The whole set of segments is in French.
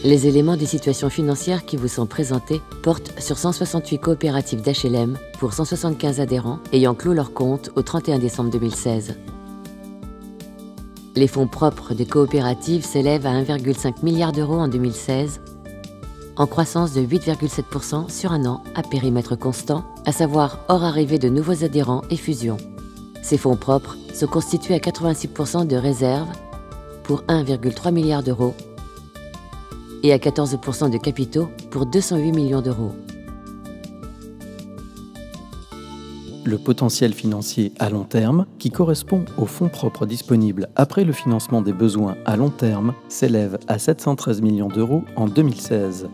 Les éléments des situations financières qui vous sont présentés portent sur 168 coopératives d'HLM pour 175 adhérents ayant clos leur compte au 31 décembre 2016. Les fonds propres des coopératives s'élèvent à 1,5 milliard d'euros en 2016, en croissance de 8,7% sur un an à périmètre constant, à savoir hors arrivée de nouveaux adhérents et fusions. Ces fonds propres se constituent à 86% de réserves pour 1,3 milliard d'euros et à 14% de capitaux pour 208 millions d'euros. Le potentiel financier à long terme, qui correspond aux fonds propres disponibles après le financement des besoins à long terme, s'élève à 713 millions d'euros en 2016.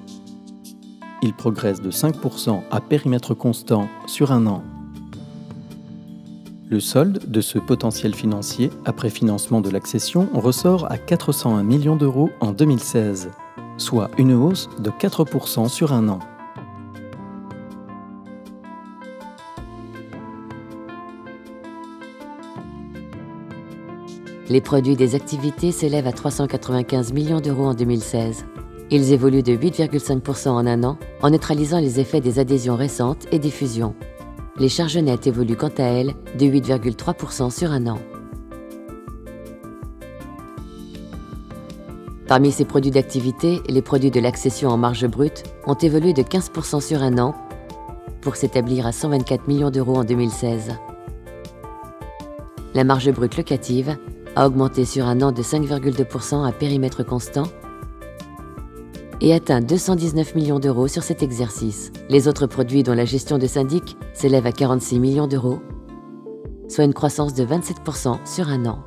Il progresse de 5% à périmètre constant sur un an. Le solde de ce potentiel financier après financement de l'accession ressort à 401 millions d'euros en 2016, soit une hausse de 4% sur un an. Les produits des activités s'élèvent à 395 millions d'euros en 2016. Ils évoluent de 8,5% en un an, en neutralisant les effets des adhésions récentes et des fusions. Les charges nettes évoluent quant à elles de 8,3% sur un an. Parmi ces produits d'activité, les produits de l'accession en marge brute ont évolué de 15% sur un an pour s'établir à 124 millions d'euros en 2016. La marge brute locative a augmenté sur un an de 5,2% à périmètre constant et atteint 219 millions d'euros sur cet exercice. Les autres produits dont la gestion de syndic s'élève à 46 millions d'euros, soit une croissance de 27% sur un an.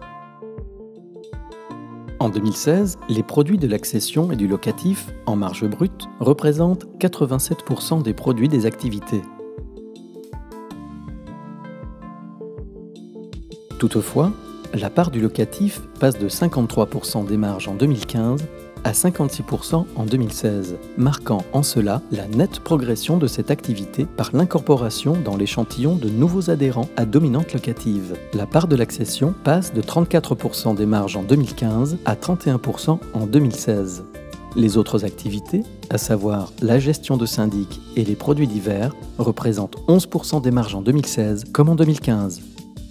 En 2016, les produits de l'accession et du locatif, en marge brute, représentent 87% des produits des activités. Toutefois, la part du locatif passe de 53% des marges en 2015 à 56% en 2016, marquant en cela la nette progression de cette activité par l'incorporation dans l'échantillon de nouveaux adhérents à dominante locative. La part de l'accession passe de 34% des marges en 2015 à 31% en 2016. Les autres activités, à savoir la gestion de syndic et les produits divers, représentent 11% des marges en 2016 comme en 2015.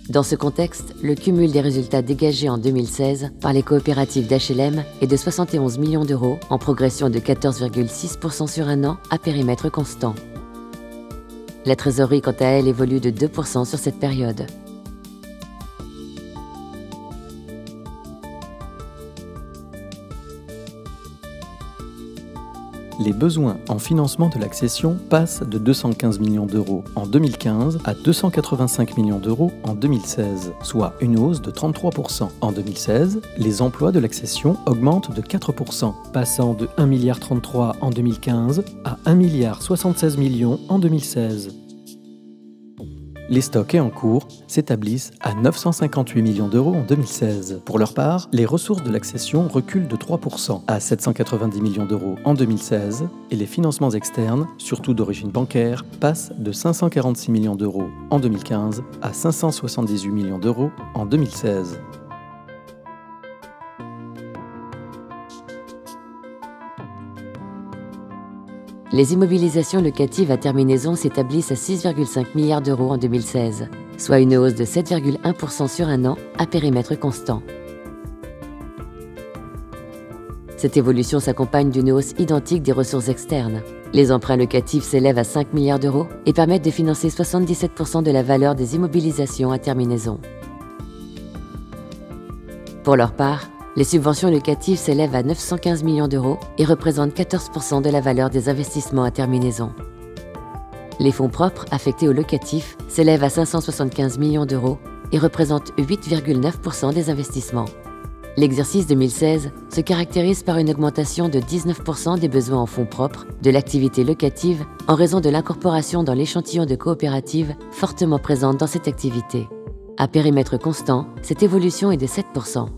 Dans ce contexte, le cumul des résultats dégagés en 2016 par les coopératives d'HLM est de 71 millions d'euros, en progression de 14,6% sur un an à périmètre constant. La trésorerie, quant à elle, évolue de 2% sur cette période. Les besoins en financement de l'accession passent de 215 millions d'euros en 2015 à 285 millions d'euros en 2016, soit une hausse de 33%. En 2016, les emplois de l'accession augmentent de 4%, passant de 1,33 milliard en 2015 à 1,76 milliard en 2016. Les stocks et en cours s'établissent à 958 millions d'euros en 2016. Pour leur part, les ressources de l'accession reculent de 3% à 790 millions d'euros en 2016 et les financements externes, surtout d'origine bancaire, passent de 546 millions d'euros en 2015 à 578 millions d'euros en 2016. Les immobilisations locatives à terminaison s'établissent à 6,5 milliards d'euros en 2016, soit une hausse de 7,1% sur un an à périmètre constant. Cette évolution s'accompagne d'une hausse identique des ressources externes. Les emprunts locatifs s'élèvent à 5 milliards d'euros et permettent de financer 77% de la valeur des immobilisations à terminaison. Pour leur part, les subventions locatives s'élèvent à 915 millions d'euros et représentent 14% de la valeur des investissements à terminaison. Les fonds propres affectés au locatif s'élèvent à 575 millions d'euros et représentent 8,9% des investissements. L'exercice 2016 se caractérise par une augmentation de 19% des besoins en fonds propres de l'activité locative en raison de l'incorporation dans l'échantillon de coopératives fortement présentes dans cette activité. À périmètre constant, cette évolution est de 7%.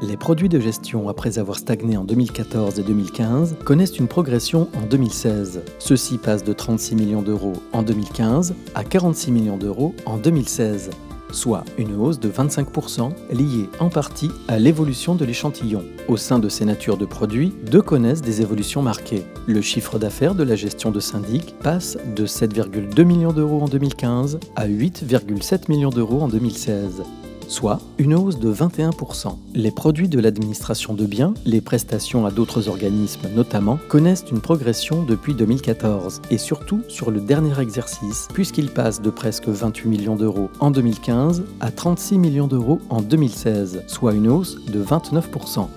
Les produits de gestion, après avoir stagné en 2014 et 2015, connaissent une progression en 2016. Ceux-ci passent de 36 millions d'euros en 2015 à 46 millions d'euros en 2016. soit une hausse de 25% liée en partie à l'évolution de l'échantillon. Au sein de ces natures de produits, deux connaissent des évolutions marquées. Le chiffre d'affaires de la gestion de syndic passe de 7,2 millions d'euros en 2015 à 8,7 millions d'euros en 2016. Soit une hausse de 21%. Les produits de l'administration de biens, les prestations à d'autres organismes notamment, connaissent une progression depuis 2014 et surtout sur le dernier exercice puisqu'ils passent de presque 28 millions d'euros en 2015 à 36 millions d'euros en 2016, soit une hausse de 29%.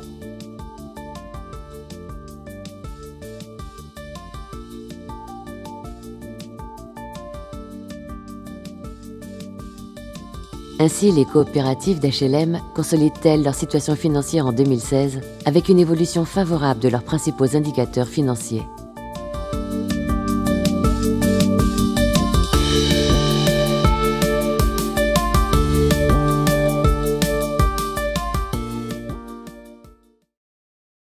Ainsi, les coopératives d'HLM consolident-elles leur situation financière en 2016 avec une évolution favorable de leurs principaux indicateurs financiers.